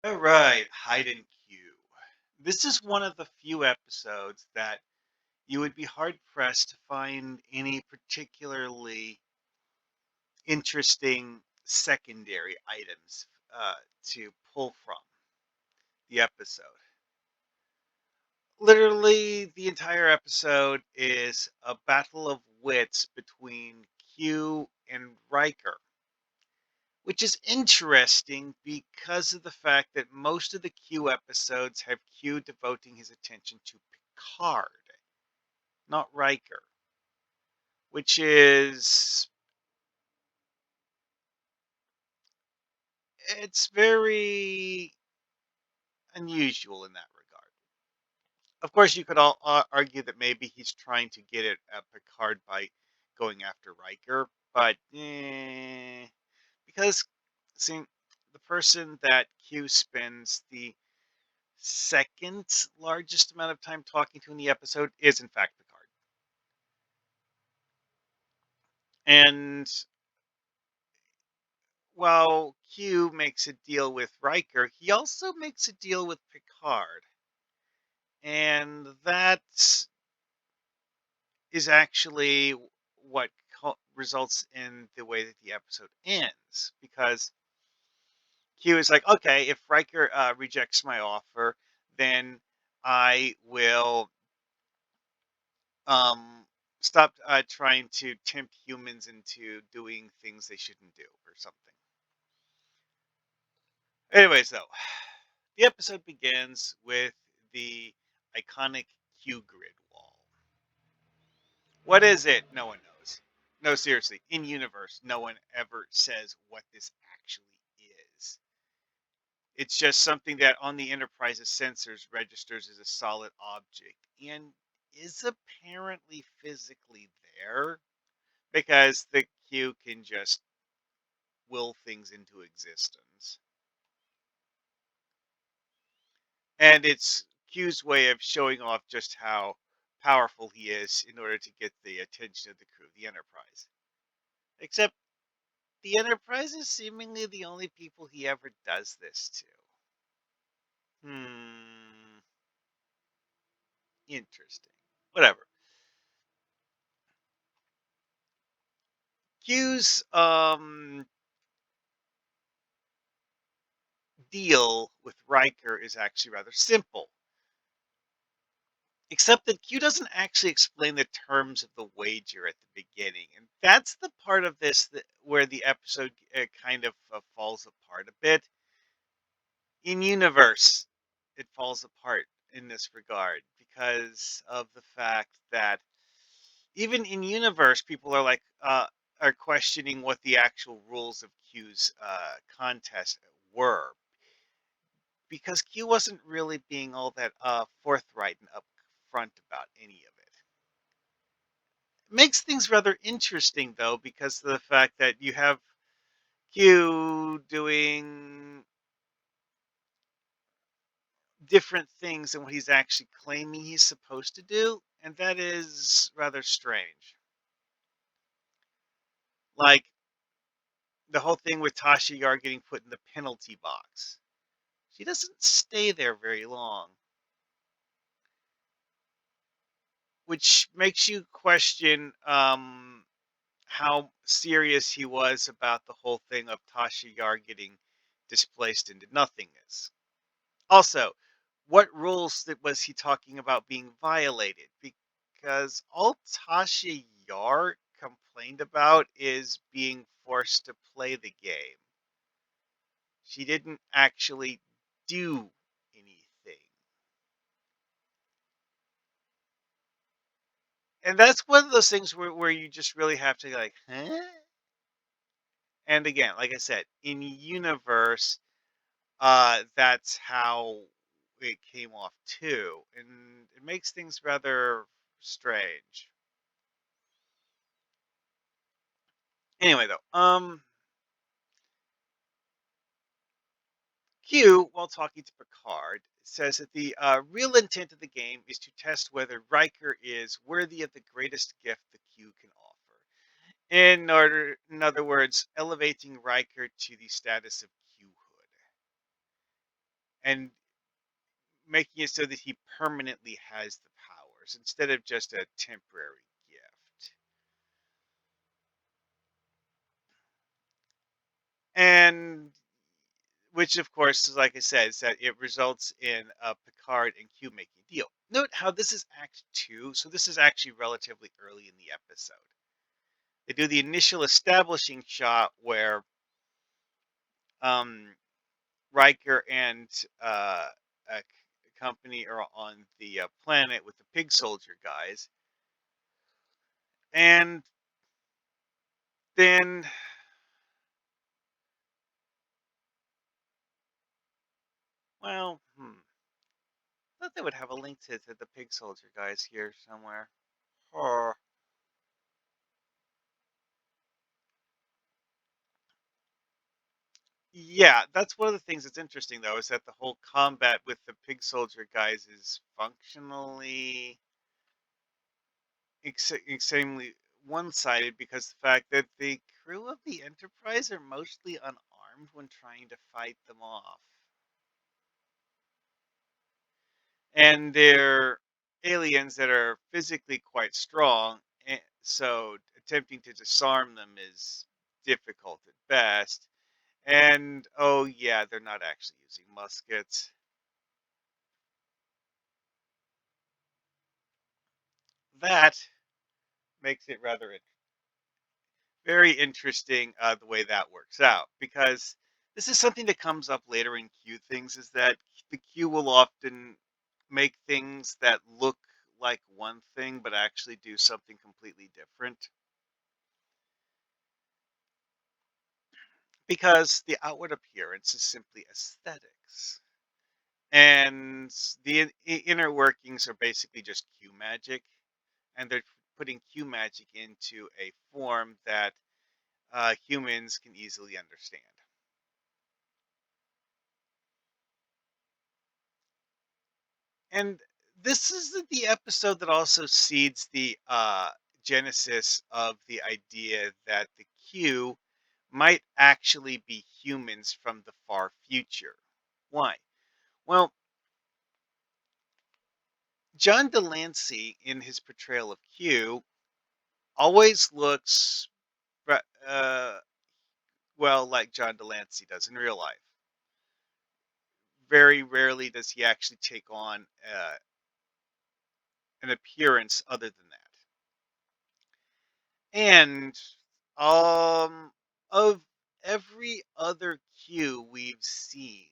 All right, Hide and Q. This is one of the few episodes that you would be hard pressed to find any particularly interesting secondary items to pull from the episode. Literally, the entire episode is a battle of wits between Q and Riker, which is interesting because of the fact that most of the Q episodes have Q devoting his attention to Picard, not Riker, which is it's very unusual in that regard. Of course, you could all argue that maybe he's trying to get it at Picard by going after Riker, but because see, the person that Q spends the second largest amount of time talking to in the episode is in fact Picard. And while Q makes a deal with Riker, he also makes a deal with Picard. And that is actually what results in the way that the episode ends. Because Q is like, okay, if Riker rejects my offer, then I will um, stop trying to tempt humans into doing things they shouldn't do or something. Anyways, though, the episode begins with the iconic Q grid wall. What is it? No one knows. No, seriously, in universe, no one ever says what this actually is. It's just something that on the Enterprise's sensors registers as a solid object and is apparently physically there because the Q can just will things into existence. And it's Q's way of showing off just how powerful he is in order to get the attention of the crew, the Enterprise. Except the Enterprise is seemingly the only people he ever does this to. Hmm, interesting. Whatever. Q's deal with Riker is actually rather simple. Except that Q doesn't actually explain the terms of the wager at the beginning, and that's the part of this where the episode kind of falls apart a bit. In universe, it falls apart in this regard because of the fact that even in universe, people are like are questioning what the actual rules of Q's contest were because Q wasn't really being all that forthright and upfront about any of it. Makes things rather interesting though because of the fact that you have Q doing different things than what he's actually claiming he's supposed to do, and that is rather strange. Like the whole thing with Tasha Yar getting put in the penalty box. She doesn't stay there very long, which makes you question how serious he was about the whole thing of Tasha Yar getting displaced into nothingness. Also, what rules was he talking about being violated? Because all Tasha Yar complained about is being forced to play the game. She didn't actually do anything. And that's one of those things where you just really have to like, huh? And again, like I said, in universe, that's how it came off too. And it makes things rather strange. Anyway, though, Q, while talking to Picard, says that the real intent of the game is to test whether Riker is worthy of the greatest gift the Q can offer. In other words, elevating Riker to the status of Q-hood. and making it so that he permanently has the powers instead of just a temporary gift. And which, of course, like I said, is that it results in Picard and Q making a deal. Note how this is Act 2, so this is actually relatively early in the episode. They do the initial establishing shot where um, Riker and a company are on the planet with the pig soldier guys. And then, well, I thought they would have a link to the pig soldier guys here somewhere. Oh, yeah, that's one of the things that's interesting, though, is that the whole combat with the pig soldier guys is functionally extremely one-sided because the fact that the crew of the Enterprise are mostly unarmed when trying to fight them off. And they're aliens that are physically quite strong, so attempting to disarm them is difficult at best. And oh yeah, they're not actually using muskets. That makes it very interesting the way that works out because this is something that comes up later in Q things is that the Q will often make things that look like one thing but actually do something completely different because the outward appearance is simply aesthetics and the inner workings are basically just Q magic and they're putting Q magic into a form that humans can easily understand. And this is the episode that also seeds the genesis of the idea that the Q might actually be humans from the far future. Why? Well, John Delancey, in his portrayal of Q, always looks uh, well like John Delancey does in real life. Very rarely does he actually take on an appearance other than that. And of every other Q we've seen,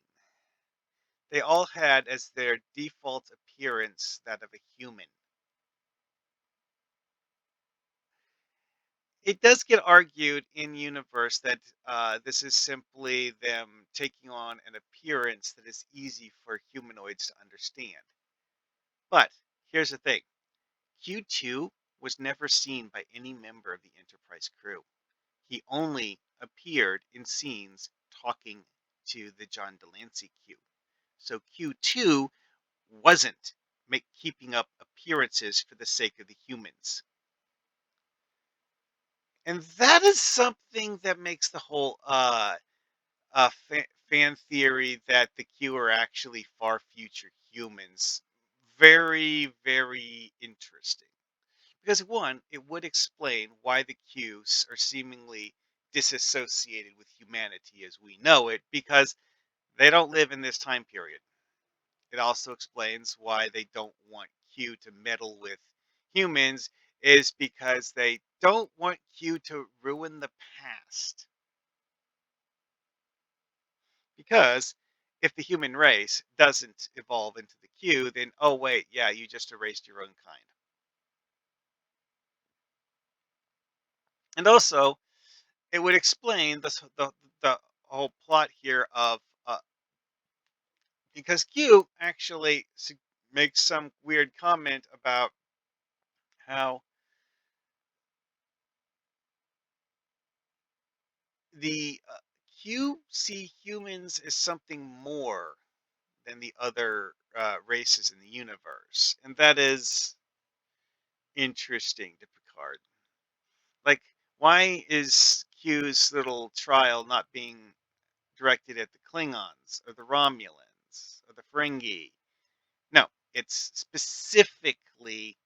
they all had as their default appearance that of a human. It does get argued in universe that this is simply them taking on an appearance that is easy for humanoids to understand. But here's the thing: Q2 was never seen by any member of the Enterprise crew. He only appeared in scenes talking to the John Delancey Q. So Q2 wasn't keeping up appearances for the sake of the humans. And that is something that makes the whole fan theory that the Q are actually far future humans very, very interesting. Because one, it would explain why the Qs are seemingly disassociated with humanity as we know it, because they don't live in this time period. It also explains why they don't want Q to meddle with humans, is because they don't want Q to ruin the past. Because if the human race doesn't evolve into the Q, then oh wait, yeah, you just erased your own kind. And also, it would explain the whole plot here of because Q actually makes some weird comment about how the Q see humans as something more than the other races in the universe, and that is interesting to Picard. Like, why is Q's little trial not being directed at the Klingons or the Romulans? or the Ferengi. No, it's specifically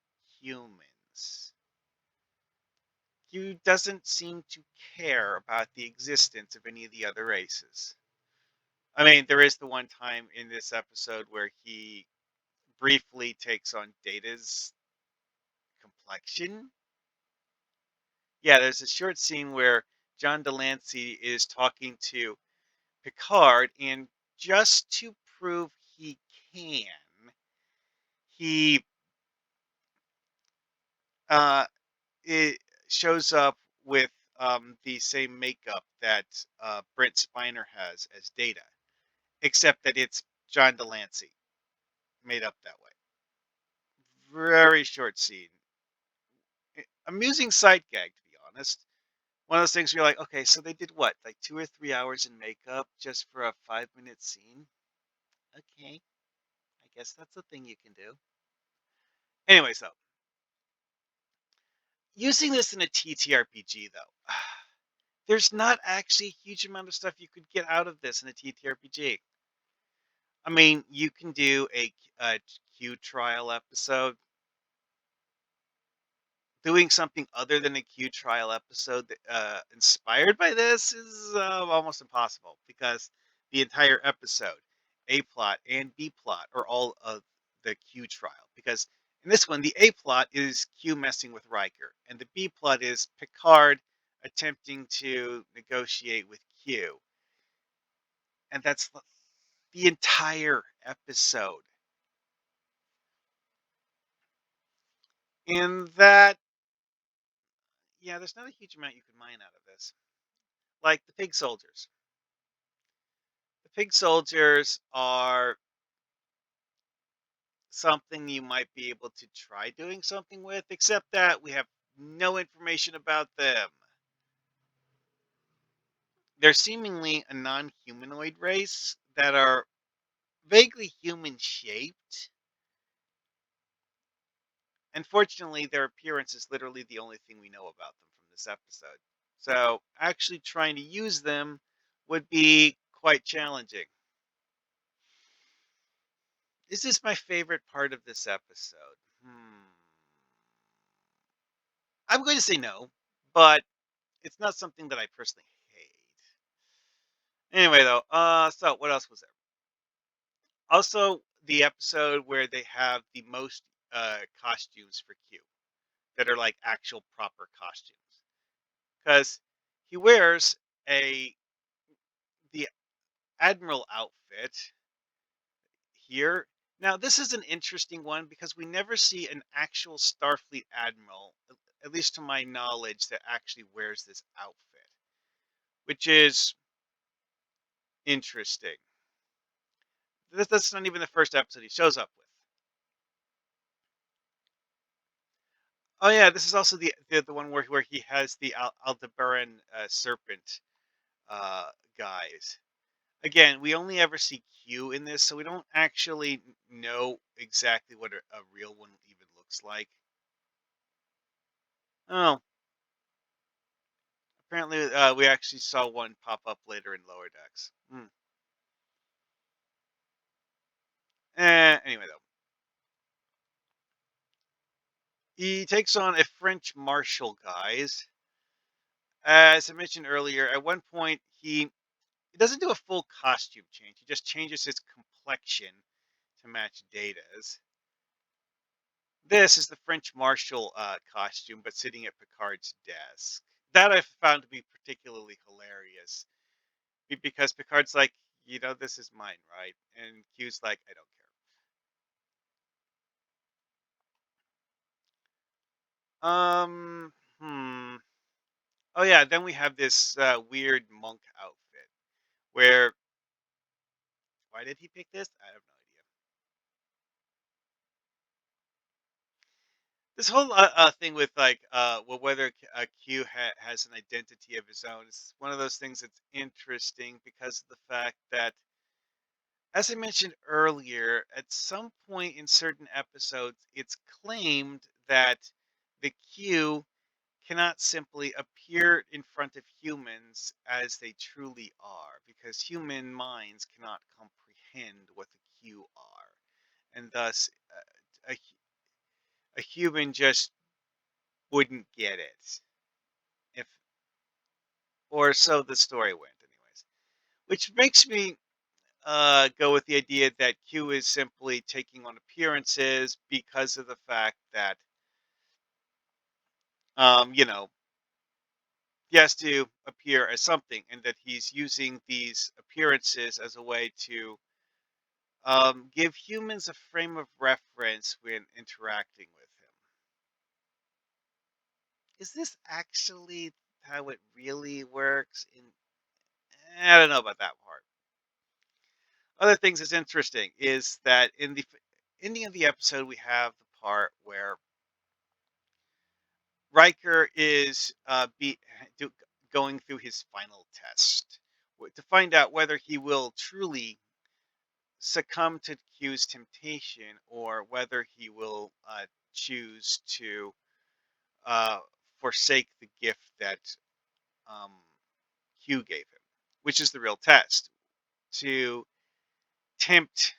humans. Q doesn't seem to care about the existence of any of the other races. I mean, there is the one time in this episode where he briefly takes on Data's complexion. Yeah, there's a short scene where John Delancey is talking to Picard, and just to prove he can, he uh, it shows up with the same makeup that Brent Spiner has as Data, except that it's John Delancey made up that way. Very short scene. Amusing side gag, to be honest. One of those things where you're like, okay, so they did what, like 2 or 3 hours in makeup just for a 5-minute scene? Okay, I guess that's a thing you can do. Anyway, so using this in a TTRPG though, there's not actually a huge amount of stuff you could get out of this in a TTRPG. I mean, you can do a Q trial episode. Doing something other than a Q trial episode that, inspired by this is almost impossible because the entire episode, A plot and B plot, are all of the Q trial. Because in this one, the A plot is Q messing with Riker, and the B plot is Picard attempting to negotiate with Q, and that's the entire episode. In that, yeah, there's not a huge amount you can mine out of this. Like the pig soldiers. The pig soldiers are something you might be able to try doing something with, except that we have no information about them. They're seemingly a non humanoid race that are vaguely human shaped. Unfortunately, their appearance is literally the only thing we know about them from this episode. So, actually trying to use them would be quite challenging. Is this my favorite part of this episode? I'm going to say no, but it's not something that I personally hate. Anyway, though, so what else was there? Also, the episode where they have the most costumes for Q that are like actual proper costumes, because he wears a the admiral outfit here. Now, this is an interesting one because we never see an actual Starfleet admiral, at least to my knowledge, that actually wears this outfit, which is interesting. That's not even the first episode he shows up with. Oh yeah, this is also the one where he has the Aldebaran serpent uh, guys. Again, we only ever see Q in this, so we don't actually know exactly what a real one even looks like. Oh, apparently we actually saw one pop up later in Lower Decks. Anyway, though, he takes on a French marshal, guys. As I mentioned earlier, at one point he doesn't do a full costume change. He just changes his complexion to match Data's. This is the French marshal costume, but sitting at Picard's desk. That I found to be particularly hilarious because Picard's like, this is mine, right? And Q's like, I don't care. Hmm. Oh yeah, then we have this weird monk outfit where why did he pick this? I have no idea. This whole thing with like well whether Q has an identity of his own is one of those things that's interesting because of the fact that, as I mentioned earlier, at some point in certain episodes it's claimed that the Q cannot simply appear in front of humans as they truly are because human minds cannot comprehend comprehend what the Q are, and thus a human just wouldn't get it if, or so the story went, anyways. Which makes me go with the idea that Q is simply taking on appearances because of the fact that you know, he has to appear as something, and that he's using these appearances as a way to give humans a frame of reference when interacting with him. Is this actually how it really works? I don't know about that part. Other things that's interesting is that in the ending of the episode, we have the part where Riker is going through his final test to find out whether he will truly succumb to Q's temptation, or whether he will choose to uh, forsake the gift that um, Q gave him, which is the real test, to tempt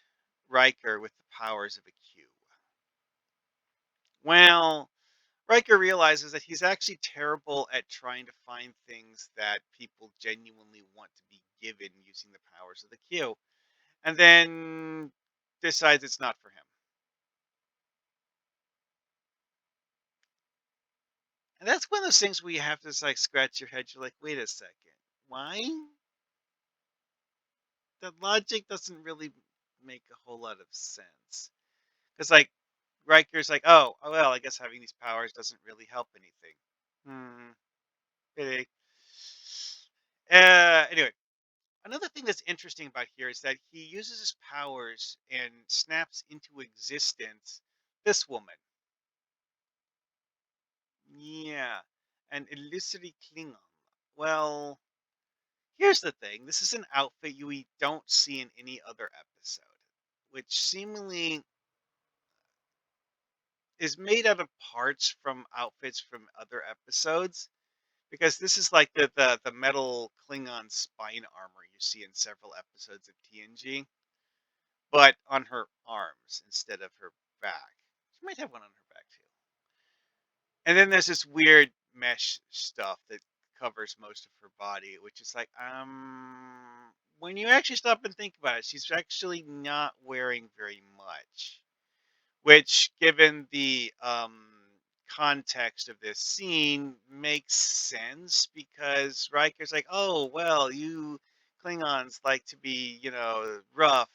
Riker with the powers of a Q. Well, Riker realizes that he's actually terrible at trying to find things that people genuinely want to be given using the powers of the Q, and then decides it's not for him. And that's one of those things where you have to like scratch your head. You're like, wait a second, why? The logic doesn't really make a whole lot of sense. Because like Riker's like, oh well, I guess having these powers doesn't really help anything. Hmm. Pity. Anyway, another thing that's interesting about here is that he uses his powers and snaps into existence this woman. Yeah, an illusory Klingon. Well, here's the thing. This is an outfit we don't see in any other episode, which seemingly is made out of parts from outfits from other episodes. Because this is like the metal Klingon spine armor you see in several episodes of TNG, but on her arms instead of her back. She might have one on her back too. And then there's this weird mesh stuff that covers most of her body, which is like, when you actually stop and think about it, she's actually not wearing very much. Which, given the context of this scene, makes sense because Riker's like, oh, well, you Klingons like to be, rough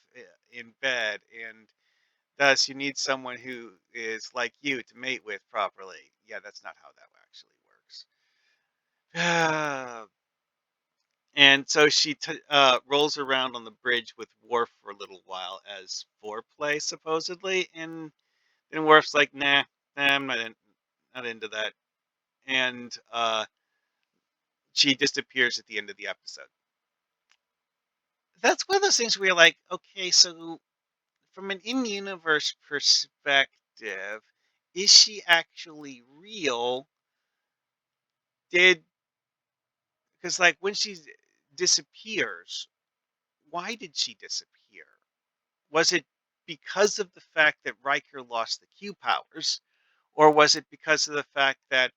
in bed, and thus you need someone who is like you to mate with properly. Yeah, that's not how that actually works. And so she rolls around on the bridge with Worf for a little while as foreplay, supposedly, and Worf's like, nah, I'm not into that. And she disappears at the end of the episode. That's one of those things where you're like, okay, so from an in-universe perspective, is she actually real? Because like when she disappears, why did she disappear? Was it because of the fact that Riker lost the Q powers, or was it because of the fact that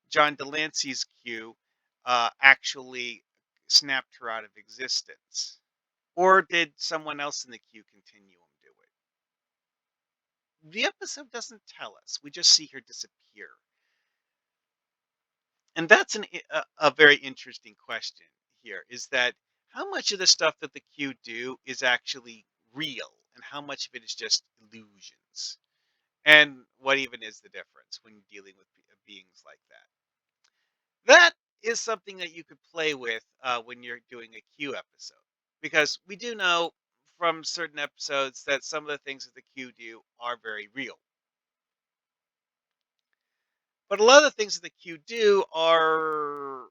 John Delancey's Q actually snapped her out of existence? Or did someone else in the Q continuum do it? The episode doesn't tell us. We just see her disappear. And that's a very interesting question here, is that how much of the stuff that the Q do is actually real, and how much of it is just illusions? And what even is the difference when dealing with beings like that? That is something that you could play with when you're doing a Q episode. Because we do know from certain episodes that some of the things that the Q do are very real. But a lot of the things that the Q do are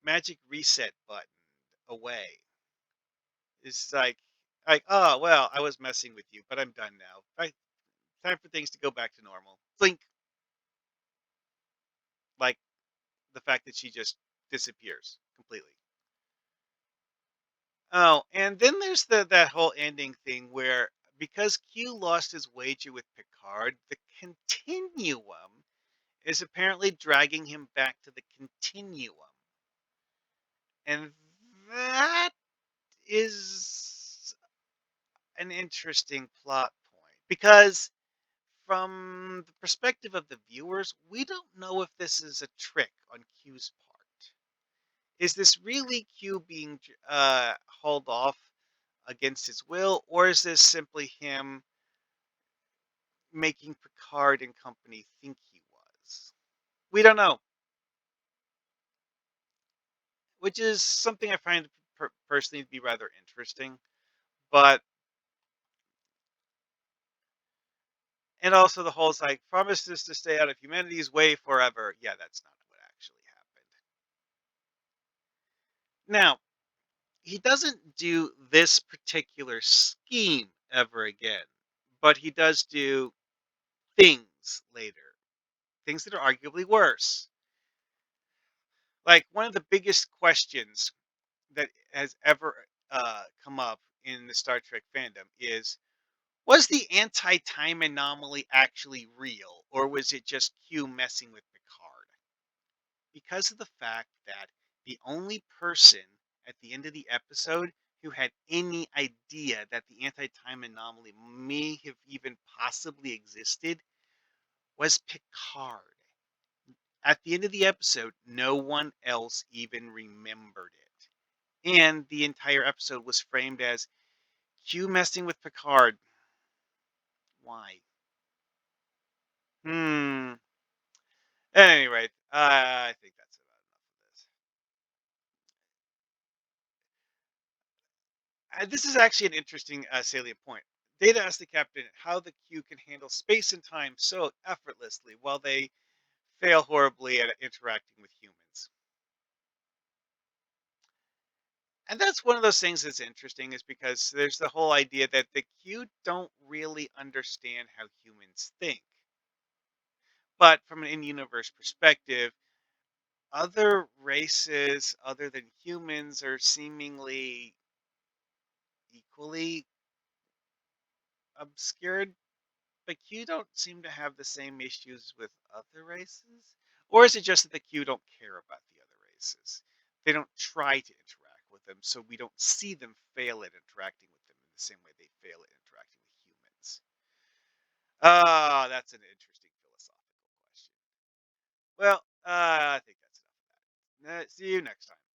magic reset button away. It's like, oh, well, I was messing with you, but I'm done now. Time for things to go back to normal. Blink. Like the fact that she just disappears completely. Oh, and then there's that whole ending thing where because Q lost his wager with Picard, the continuum is apparently dragging him back to the continuum. And that is an interesting plot point because from the perspective of the viewers, we don't know if this is a trick on Q's part. Is this really Q being hauled off against his will, or is this simply him making Picard and company think he was? We don't know, which is something I find personally to be rather interesting. But and also the whole it's like promises to stay out of humanity's way forever. Yeah, that's not what actually happened. Now, he doesn't do this particular scheme ever again, but he does do things later, things that are arguably worse. Like one of the biggest questions that has ever come up in the Star Trek fandom is was the anti time anomaly actually real, or was it just Q messing with Picard? Because of the fact that the only person at the end of the episode who had any idea that the anti time anomaly may have even possibly existed was Picard. At the end of the episode, no one else even remembered it. And the entire episode was framed as Q messing with Picard. Why? Hmm. At any rate, I think that's about enough of this. This is actually an interesting salient point. Data asked the captain how the Q can handle space and time so effortlessly while they fail horribly at interacting with humans. And that's one of those things that's interesting is because there's the whole idea that the Q don't really understand how humans think. But from an in-universe perspective, other races other than humans are seemingly equally obscured, but Q don't seem to have the same issues with other races? Or is it just that the Q don't care about the other races? They don't try to interact with them, so we don't see them fail at interacting with them in the same way they fail at interacting with humans. Ah, that's an interesting philosophical question. Well, I think that's enough of that. See you next time.